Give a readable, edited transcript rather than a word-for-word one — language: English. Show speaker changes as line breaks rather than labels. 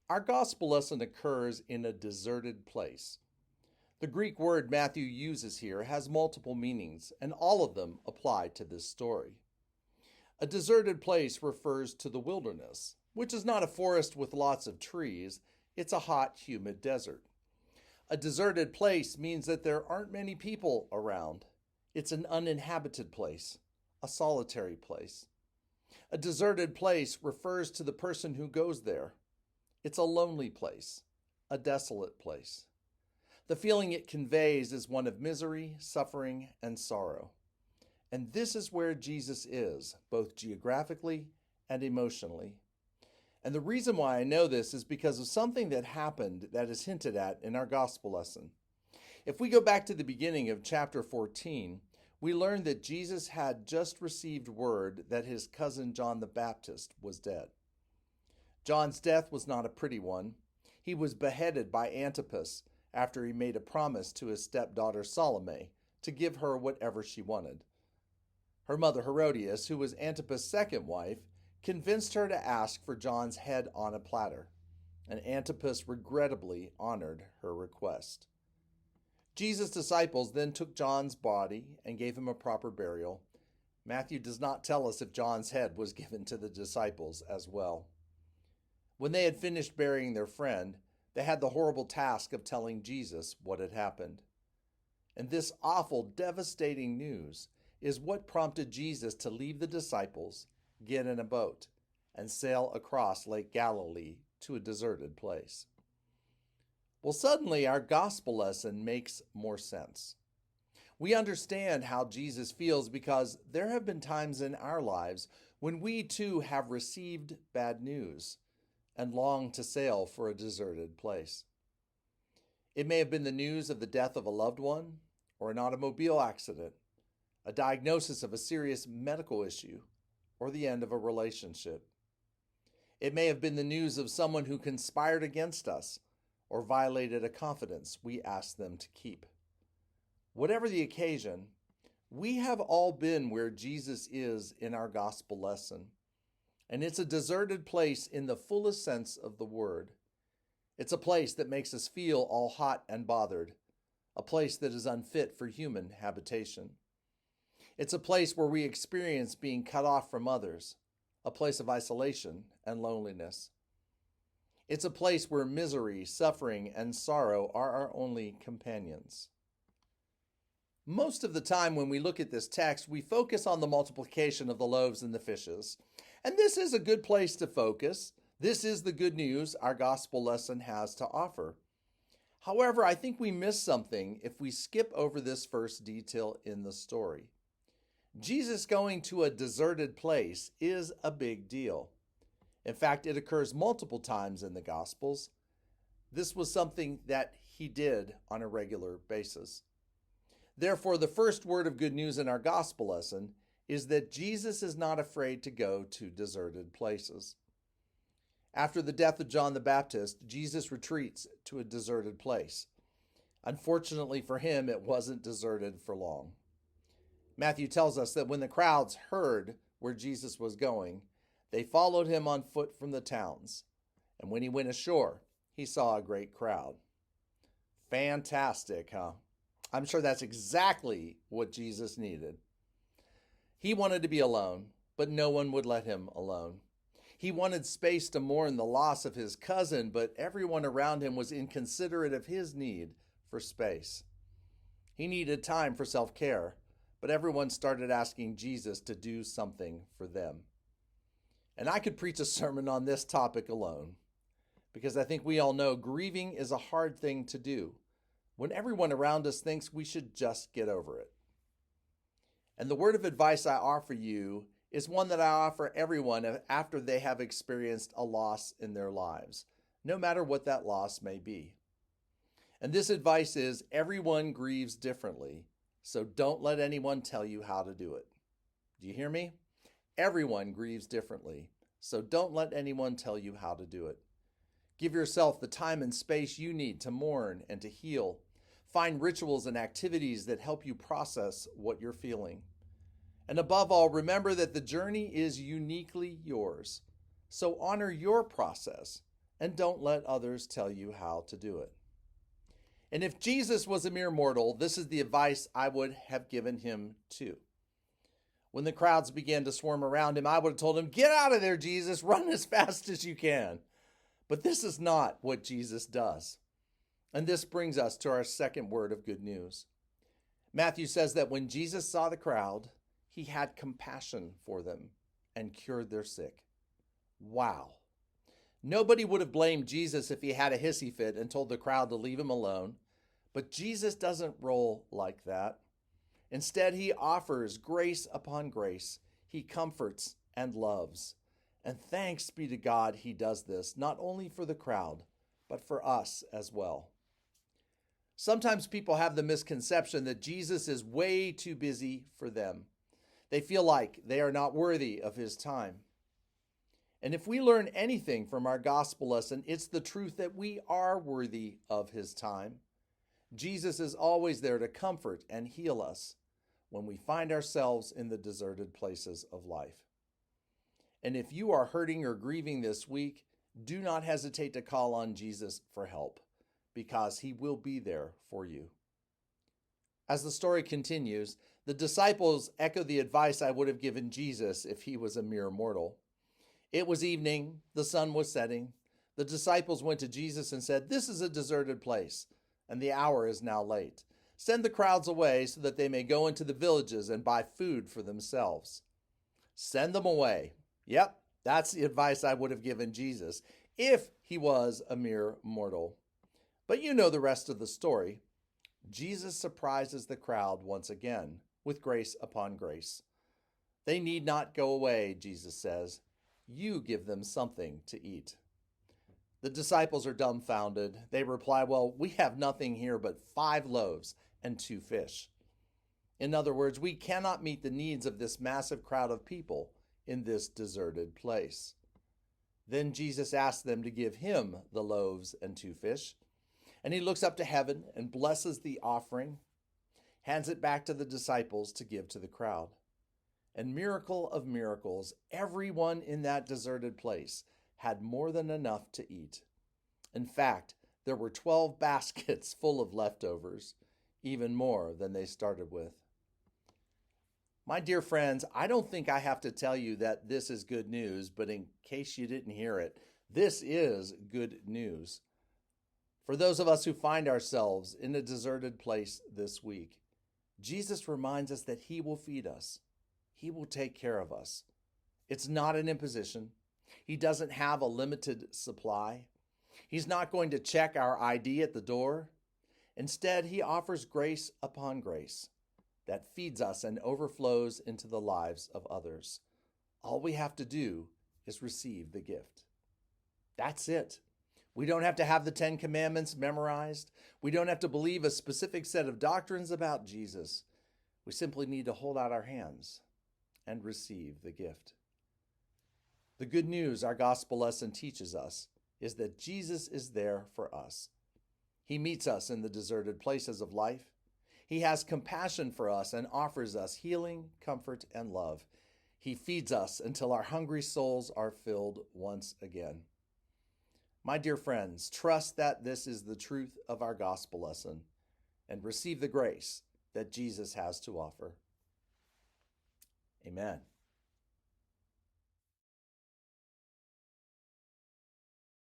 Our gospel lesson occurs in a deserted place. The Greek word Matthew uses here has multiple meanings, and all of them apply to this story. A deserted place refers to the wilderness, which is not a forest with lots of trees, it's a hot, humid desert. A deserted place means that there aren't many people around. It's an uninhabited place, a solitary place. A deserted place refers to the person who goes there. It's a lonely place, a desolate place. The feeling it conveys is one of misery, suffering, and sorrow. And this is where Jesus is, both geographically and emotionally. And the reason why I know this is because of something that happened that is hinted at in our gospel lesson. If we go back to the beginning of chapter 14, we learn that Jesus had just received word that his cousin John the Baptist was dead. John's death was not a pretty one. He was beheaded by Antipas after he made a promise to his stepdaughter Salome to give her whatever she wanted. Her mother Herodias, who was Antipas' second wife, convinced her to ask for John's head on a platter, and Antipas regrettably honored her request. Jesus' disciples then took John's body and gave him a proper burial. Matthew does not tell us if John's head was given to the disciples as well. When they had finished burying their friend, they had the horrible task of telling Jesus what had happened. And this awful, devastating news is what prompted Jesus to leave the disciples, get in a boat, and sail across Lake Galilee to a deserted place. Well, suddenly our gospel lesson makes more sense. We understand how Jesus feels because there have been times in our lives when we too have received bad news and long to sail for a deserted place. It may have been the news of the death of a loved one or an automobile accident, a diagnosis of a serious medical issue, or the end of a relationship. It may have been the news of someone who conspired against us or violated a confidence we asked them to keep. Whatever the occasion, we have all been where Jesus is in our gospel lesson. And it's a deserted place in the fullest sense of the word. It's a place that makes us feel all hot and bothered, a place that is unfit for human habitation. It's a place where we experience being cut off from others, a place of isolation and loneliness. It's a place where misery, suffering, and sorrow are our only companions. Most of the time when we look at this text, we focus on the multiplication of the loaves and the fishes. And this is a good place to focus. This is the good news our gospel lesson has to offer. However, I think we miss something if we skip over this first detail in the story. Jesus going to a deserted place is a big deal. In fact, it occurs multiple times in the Gospels. This was something that he did on a regular basis. Therefore, the first word of good news in our gospel lesson is that Jesus is not afraid to go to deserted places. After the death of John the Baptist, Jesus retreats to a deserted place. Unfortunately for him, it wasn't deserted for long. Matthew tells us that when the crowds heard where Jesus was going, they followed him on foot from the towns. And when he went ashore, he saw a great crowd. Fantastic, huh? I'm sure that's exactly what Jesus needed. He wanted to be alone, but no one would let him alone. He wanted space to mourn the loss of his cousin, but everyone around him was inconsiderate of his need for space. He needed time for self-care, but everyone started asking Jesus to do something for them. And I could preach a sermon on this topic alone, because I think we all know grieving is a hard thing to do when everyone around us thinks we should just get over it. And the word of advice I offer you is one that I offer everyone after they have experienced a loss in their lives, no matter what that loss may be. And this advice is everyone grieves differently, so don't let anyone tell you how to do it. Do you hear me? Everyone grieves differently, so don't let anyone tell you how to do it. Give yourself the time and space you need to mourn and to heal. Find rituals and activities that help you process what you're feeling. And above all, remember that the journey is uniquely yours. So honor your process and don't let others tell you how to do it. And if Jesus was a mere mortal, this is the advice I would have given him too. When the crowds began to swarm around him, I would have told him, "Get out of there, Jesus, run as fast as you can." But this is not what Jesus does. And this brings us to our second word of good news. Matthew says that when Jesus saw the crowd, he had compassion for them and cured their sick. Wow. Nobody would have blamed Jesus if he had a hissy fit and told the crowd to leave him alone. But Jesus doesn't roll like that. Instead, he offers grace upon grace. He comforts and loves. And thanks be to God he does this, not only for the crowd, but for us as well. Sometimes people have the misconception that Jesus is way too busy for them. They feel like they are not worthy of his time. And if we learn anything from our gospel lesson, it's the truth that we are worthy of his time. Jesus is always there to comfort and heal us when we find ourselves in the deserted places of life. And if you are hurting or grieving this week, do not hesitate to call on Jesus for help, because he will be there for you. As the story continues, the disciples echo the advice I would have given Jesus if he was a mere mortal. It was evening, the sun was setting. The disciples went to Jesus and said, "This is a deserted place, and the hour is now late. Send the crowds away so that they may go into the villages and buy food for themselves." Send them away. Yep, that's the advice I would have given Jesus if he was a mere mortal. But you know the rest of the story. Jesus surprises the crowd once again with grace upon grace. They need not go away, Jesus says. You give them something to eat. The disciples are dumbfounded. They reply, "Well, we have nothing here but 5 loaves and 2 fish. In other words, we cannot meet the needs of this massive crowd of people in this deserted place. Then Jesus asks them to give him the loaves and 2 fish. And he looks up to heaven and blesses the offering, hands it back to the disciples to give to the crowd. And miracle of miracles, everyone in that deserted place had more than enough to eat. In fact, there were 12 baskets full of leftovers, even more than they started with. My dear friends, I don't think I have to tell you that this is good news, but in case you didn't hear it, this is good news. For those of us who find ourselves in a deserted place this week, Jesus reminds us that he will feed us. He will take care of us. It's not an imposition. He doesn't have a limited supply. He's not going to check our ID at the door. Instead, he offers grace upon grace that feeds us and overflows into the lives of others. All we have to do is receive the gift. That's it. We don't have to have the 10 Commandments memorized. We don't have to believe a specific set of doctrines about Jesus. We simply need to hold out our hands and receive the gift. The good news our gospel lesson teaches us is that Jesus is there for us. He meets us in the deserted places of life. He has compassion for us and offers us healing, comfort, and love. He feeds us until our hungry souls are filled once again. My dear friends, trust that this is the truth of our gospel lesson and receive the grace that Jesus has to offer. Amen.